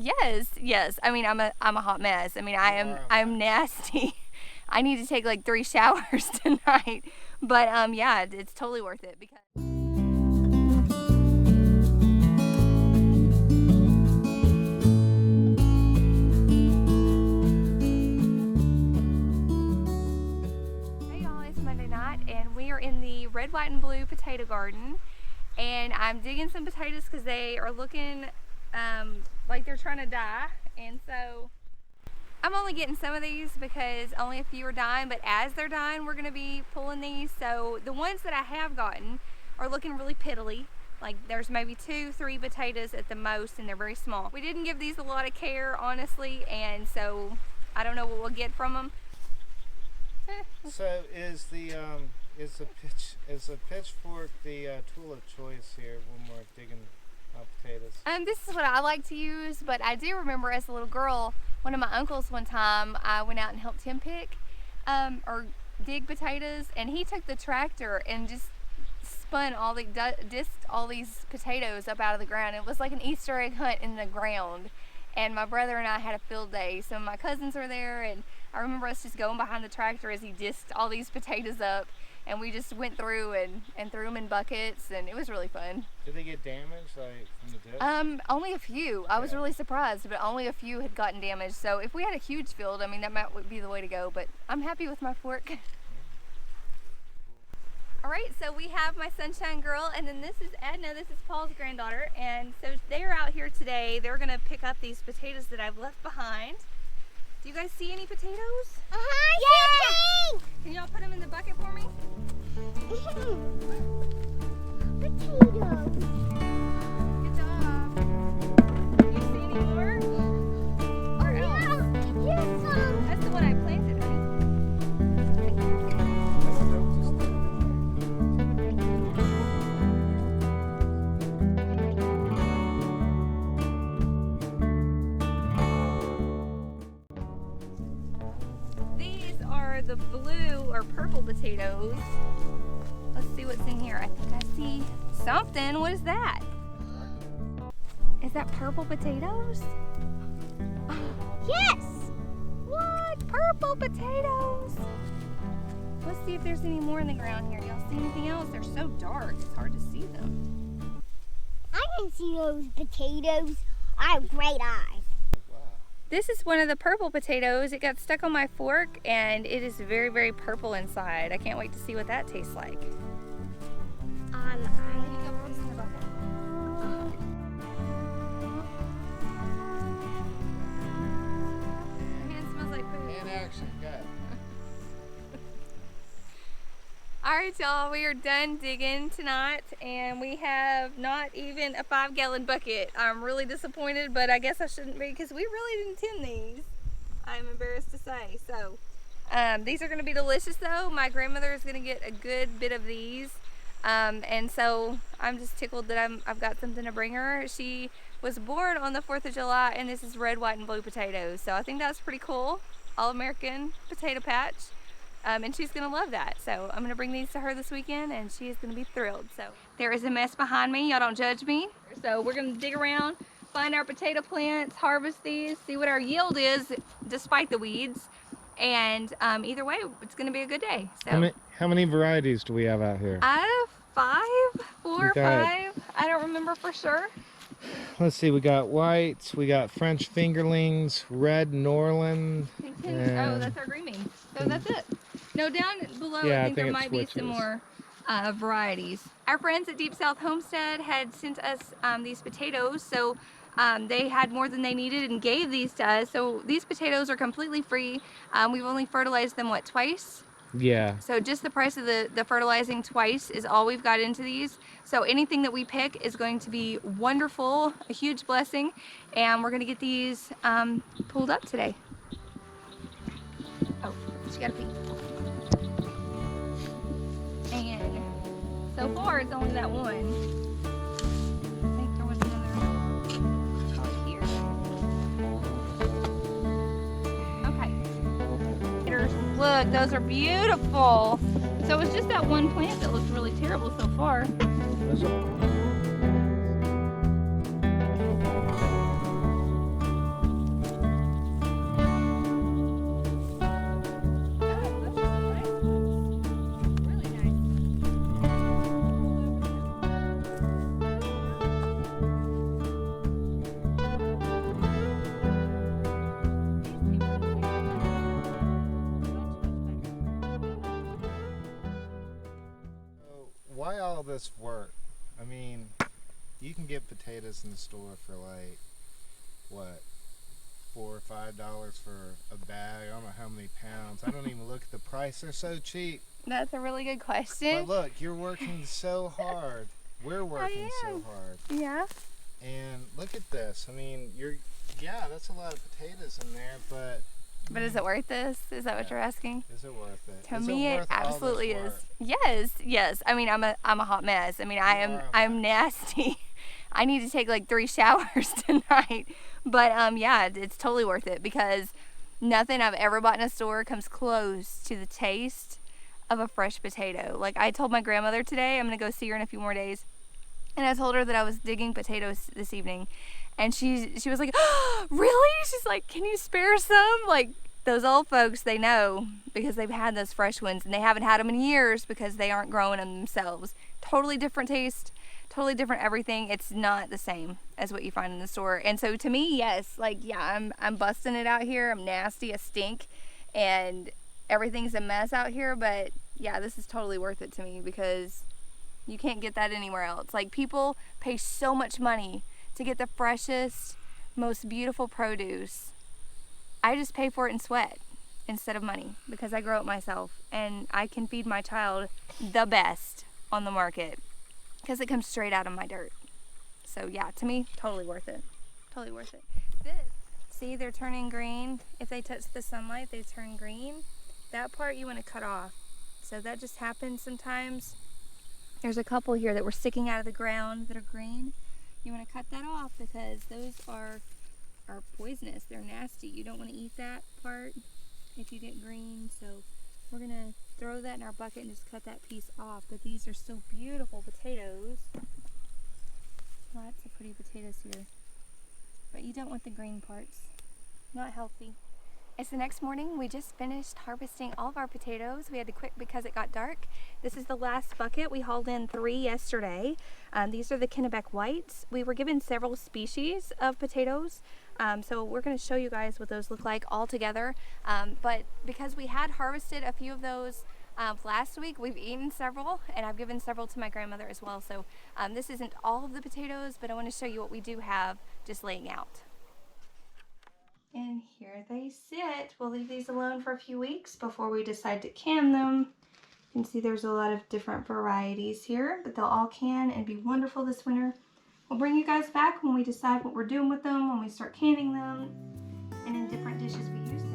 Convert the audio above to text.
Yes, yes. I mean, I'm a hot mess. I mean, I'm nasty. I need to take like 3 showers tonight. But yeah, it's totally worth it because Hey y'all, it's Monday night and we are in the red, white, and blue potato garden. And I'm digging some potatoes because they are looking like they're trying to die. And so I'm only getting some of these because only a few are dying, but as they're dying, we're gonna be pulling these. So the ones that I have gotten are looking really piddly. Like there's maybe 2, 3 potatoes at the most, and they're very small. We didn't give these a lot of care, honestly, and so I don't know what we'll get from them. So is the pitchfork the tool of choice here when we're digging potatoes? This is what I like to use, but I do remember as a little girl, one of my uncles one time, I went out and helped him pick or dig potatoes, and he took the tractor and just spun disked all these potatoes up out of the ground. It was like an Easter egg hunt in the ground, and my brother and I had a field day. So my cousins were there, and I remember us just going behind the tractor as he disked all these potatoes up, and we just went through and threw them in buckets, and it was really fun. Did they get damaged like from the disc? Only a few. I was really surprised, but only a few had gotten damaged. So if we had a huge field, I mean, that might be the way to go, but I'm happy with my fork. All right, so we have my sunshine girl, and then this is Edna. This is Paul's granddaughter, and so they're out here today. They're gonna pick up these potatoes that I've left behind. Do you guys see any potatoes? Yeah! Can y'all put them in the bucket for me? Potatoes. Good job. You see any more? Where else? Here's some. That's the one I planted, honey. These are the blue or purple potatoes. Let's see what's in here. I think I see something. What is that? Is that purple potatoes? Yes! What? Purple potatoes? Let's see if there's any more in the ground here. Y'all see anything else? They're so dark, it's hard to see them. I can see those potatoes. I have great eyes. This is one of the purple potatoes. It got stuck on my fork and it is very, very purple inside. I can't wait to see what that tastes like. In action, go. Alright y'all, we are done digging tonight and we have not even a 5-gallon bucket. I'm really disappointed, but I guess I shouldn't be because we really didn't tend these. I'm embarrassed to say. So these are going to be delicious though. My grandmother is going to get a good bit of these. And so I'm just tickled that I've got something to bring her. She was born on the 4th of July and this is red, white, and blue potatoes. So I think that's pretty cool. All-American potato patch. And she's gonna love that. So I'm gonna bring these to her this weekend and she is gonna be thrilled. So there is a mess behind me, y'all don't judge me. So we're gonna dig around, find our potato plants, harvest these, see what our yield is despite the weeds. And either way, it's gonna be a good day. So How many varieties do we have out here? I have 4 or 5. I don't remember for sure. Let's see, we got whites, we got French fingerlings, red Norland. Oh, that's our green beans. So that's it. No, down below, Yeah, I think there might be switches. some more varieties. Our friends at Deep South Homestead had sent us these potatoes, so they had more than they needed and gave these to us. So these potatoes are completely free. We've only fertilized them, what, twice? Yeah. So just the price of the fertilizing twice is all we've got into these. So anything that we pick is going to be wonderful, a huge blessing, and we're going to get these pulled up today. Oh, she got a pee. And so far it's only that one. I think there was another probably here. Okay. Look, those are beautiful. So it was just that one plant that looked really terrible so far. this work? I mean, you can get potatoes in the store for like, what, $4 or $5 for a bag. I don't know how many pounds. I don't even look at the price. They're so cheap. That's a really good question. But look, you're working so hard. We're working so hard. Yeah. And look at this. I mean, that's a lot of potatoes in there, but is it worth this? Is that what you're asking? is it worth it? To Is me, it it worth all this absolutely is. work? Yes. I mean, I'm a hot mess. I mean, I'm nasty. I need to take like 3 showers tonight. But yeah, it's totally worth it because nothing I've ever bought in a store comes close to the taste of a fresh potato. Like I told my grandmother today, I'm gonna go see her in a few more days, and I told her that I was digging potatoes this evening, and she was like, oh, really? She's like, can you spare some? Like those old folks, they know because they've had those fresh ones, and they haven't had them in years because they aren't growing them themselves. Totally different taste, totally different everything. It's not the same as what you find in the store. And so to me, yes, like yeah, I'm busting it out here. I'm nasty, I stink, and everything's a mess out here, but yeah, this is totally worth it to me because you can't get that anywhere else. Like people pay so much money to get the freshest, most beautiful produce. I just pay for it in sweat instead of money because I grow it myself and I can feed my child the best on the market because it comes straight out of my dirt. So yeah, to me, totally worth it. Totally worth it. See, they're turning green. If they touch the sunlight, they turn green. That part you want to cut off. So that just happens sometimes. There's a couple here that were sticking out of the ground that are green. You want to cut that off because those are poisonous. They're nasty. You don't want to eat that part if you get green. So we're going to throw that in our bucket and just cut that piece off. But these are still beautiful potatoes. Lots of pretty potatoes here. But you don't want the green parts. Not healthy. It's the next morning. We just finished harvesting all of our potatoes. We had to quit because it got dark. This is the last bucket. We hauled in 3 yesterday. These are the Kennebec Whites. We were given several species of potatoes. So we're going to show you guys what those look like all together. But because we had harvested a few of those last week, we've eaten several, and I've given several to my grandmother as well. So this isn't all of the potatoes, but I want to show you what we do have just laying out. And here they sit. We'll leave these alone for a few weeks before we decide to can them. You can see there's a lot of different varieties here, but they'll all can and be wonderful this winter. We'll bring you guys back when we decide what we're doing with them, when we start canning them, and in different dishes we use them.